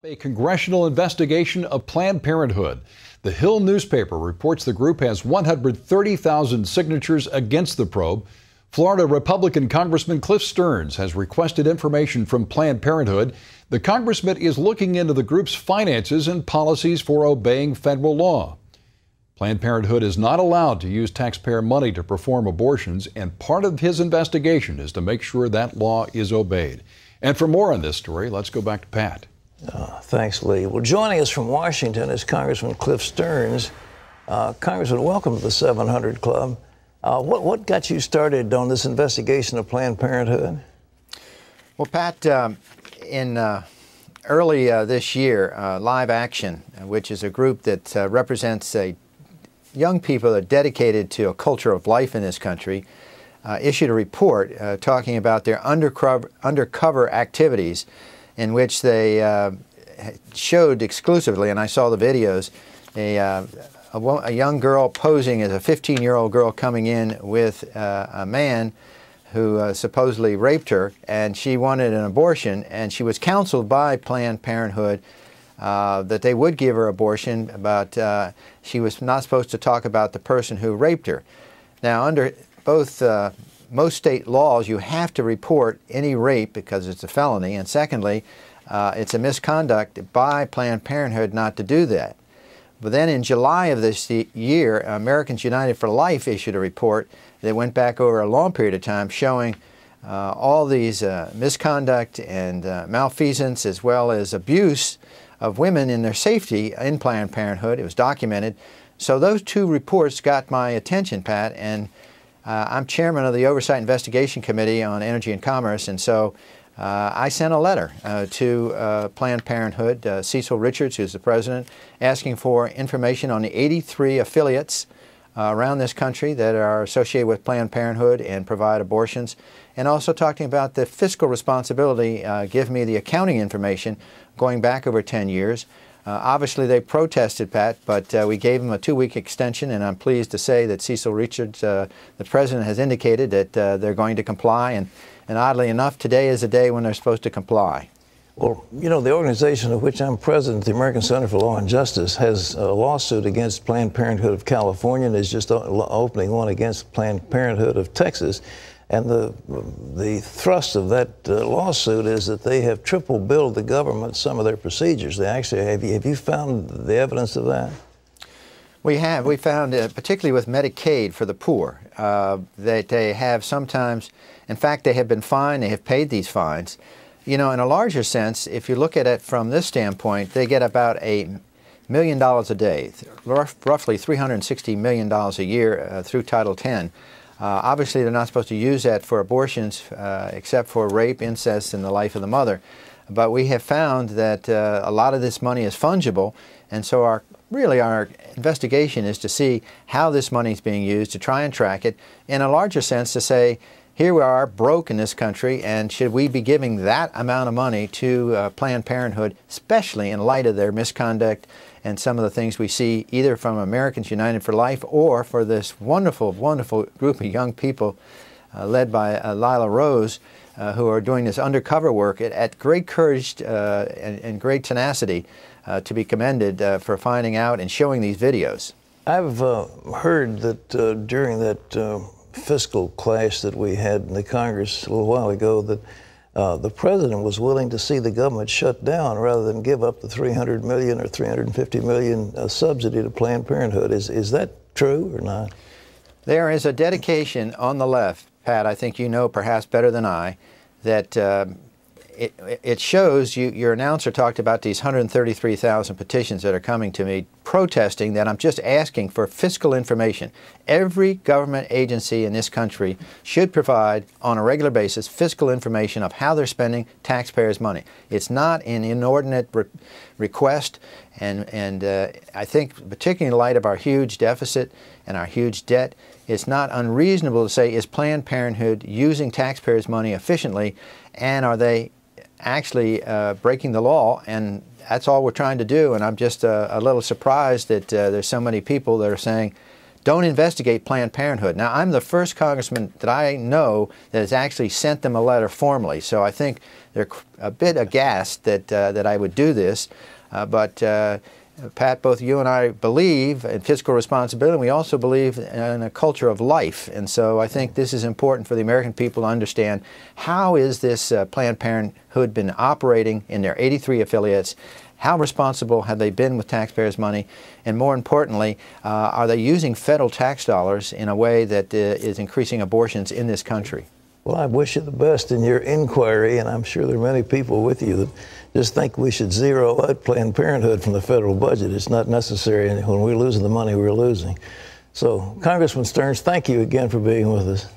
A congressional investigation of Planned Parenthood. The Hill newspaper reports the group has 130,000 signatures against the probe. Florida Republican Congressman Cliff Stearns has requested information from Planned Parenthood. The congressman is looking into the group's finances and policies for obeying federal law. Planned Parenthood is not allowed to use taxpayer money to perform abortions, and part of his investigation is to make sure that law is obeyed. And for more on this story, let's go back to Pat. Thanks, Lee. Well, joining us from Washington is Congressman Cliff Stearns. Congressman, welcome to the 700 Club. What got you started on this investigation of Planned Parenthood? Well, Pat, in early this year, Live Action, which is a group that represents young people that are dedicated to a culture of life in this country, issued a report talking about their undercover activities, in which they showed exclusively, and I saw the videos, a young girl posing as a 15-year-old girl coming in with a man who supposedly raped her, and she wanted an abortion, and she was counseled by Planned Parenthood that they would give her abortion, but she was not supposed to talk about the person who raped her. Now, under both most state laws, you have to report any rape because it's a felony, and secondly, it's a misconduct by Planned Parenthood not to do that. But then in July of this year, Americans United for Life issued a report that went back over a long period of time showing all these misconduct and malfeasance as well as abuse of women in their safety in Planned Parenthood. It was documented. So those two reports got my attention, Pat, and I'm chairman of the Oversight Investigation Committee on Energy and Commerce, and so I sent a letter to Planned Parenthood, Cecil Richards, who's the president, asking for information on the 83 affiliates around this country that are associated with Planned Parenthood and provide abortions, and also talking about the fiscal responsibility, give me the accounting information going back over 10 years. Obviously, they protested, Pat, but we gave them a 2-week extension, and I'm pleased to say that Cecil Richards, the president, has indicated that they're going to comply, and oddly enough, today is the day when they're supposed to comply. Well, you know, the organization of which I'm president, the American Center for Law and Justice, has a lawsuit against Planned Parenthood of California and is just opening one against Planned Parenthood of Texas. And the thrust of that lawsuit is that they have triple billed the government some of their procedures. They actually have you found the evidence of that? We have. We found, particularly with Medicaid for the poor, that they have sometimes, in fact, they have been fined, they have paid these fines. You know, in a larger sense, if you look at it from this standpoint, they get about $1 million a day, roughly $360 million a year through Title X. Obviously, they're not supposed to use that for abortions except for rape, incest, and the life of the mother. But we have found that a lot of this money is fungible, and so our investigation is to see how this money is being used, to try and track it, in a larger sense to say, here we are broke in this country, and should we be giving that amount of money to Planned Parenthood, especially in light of their misconduct and some of the things we see either from Americans United for Life or for this wonderful, wonderful group of young people led by Lila Rose, who are doing this undercover work at great courage and great tenacity to be commended for finding out and showing these videos. I've heard that during that fiscal clash that we had in the Congress a little while ago that the president was willing to see the government shut down rather than give up the $300 million or $350 million subsidy to Planned Parenthood. Is that true or not? There is a dedication on the left, Pat, I think you know perhaps better than I, that it shows, your announcer talked about these 133,000 petitions that are coming to me protesting that I'm just asking for fiscal information. Every government agency in this country should provide on a regular basis fiscal information of how they're spending taxpayers' money. It's not an inordinate request, and I think particularly in light of our huge deficit and our huge debt, it's not unreasonable to say, is Planned Parenthood using taxpayers' money efficiently, and are they actually breaking the law? And that's all we're trying to do, and I'm just a little surprised that there's so many people that are saying don't investigate Planned Parenthood. Now, I'm the first congressman that I know that has actually sent them a letter formally, so I think they're a bit aghast that I would do this. Pat, both you and I believe in fiscal responsibility, and we also believe in a culture of life. And so I think this is important for the American people to understand, how is this Planned Parenthood been operating in their 83 affiliates? How responsible have they been with taxpayers' money? And more importantly, are they using federal tax dollars in a way that is increasing abortions in this country? Well, I wish you the best in your inquiry, and I'm sure there are many people with you that just think we should zero out Planned Parenthood from the federal budget. It's not necessary, and when we're losing the money, we're losing. So, Congressman Stearns, thank you again for being with us.